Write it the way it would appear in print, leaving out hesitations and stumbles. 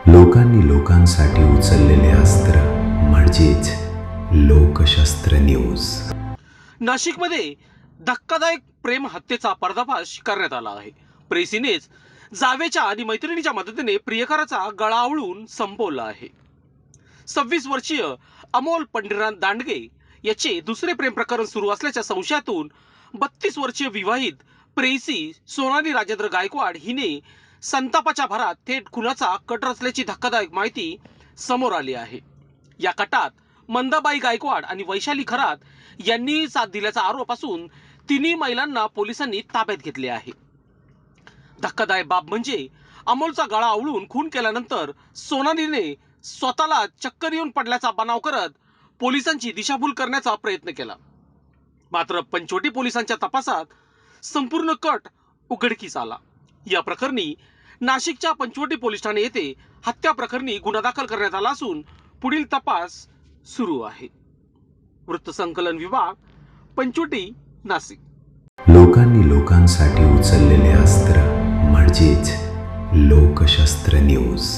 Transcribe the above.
लोकांनी लोकांसाठी उचललेले अस्त्र म्हणजेच लोकशस्त्र न्यूज। नाशिकमध्ये धक्कादायक प्रेम हत्येचा पर्दाफाश करण्यात आला आहे। प्रेसीनेच जावेच्या आणि मैत्रिणीच्या मदतीने प्रियकराचा गळा आवळून संपवला आहे। 26 वर्षीय अमोल पंढरीनाथ दांडगे याचे दुसरे प्रेम प्रकरण सुरू असल्याच्या संशयातून 32 वर्षीय विवाहित प्रेयसी सोनाली राजेंद्र गायकवाड हिने संतापाच्या भरात थेट खुनाचा कट रचल्याची धक्कादायक माहिती समोर आली आहे। या कटात मंदाबाई गायकवाड आणि वैशाली खरात यांनी साथ दिल्याचा आरोप असून तिन्ही महिलांना पोलिसांनी ताब्यात घेतले आहे। धक्कादायक बाब म्हणजे अमोलचा गळा आवळून खून केल्यानंतर सोनालीने स्वतःला चक्कर येऊन पडल्याचा बनाव करत पोलिसांची दिशाभूल करण्याचा प्रयत्न केला। मात्र पंचवटी पोलिसांच्या तपासात संपूर्ण कट उघडकीस आला। या प्रकरणी नाशिकच्या पंचवटी पोलीस ठाणे येथे हत्या प्रकरणी गुन्हा दाखल करण्यात आला असून पुढील तपास सुरू आहे। वृत्तसंकलन विभाग, पंचवटी, नाशिक। लोकांनी लोकांसाठी उचललेले अस्त्र म्हणजेच लोकशस्त्र न्यूज।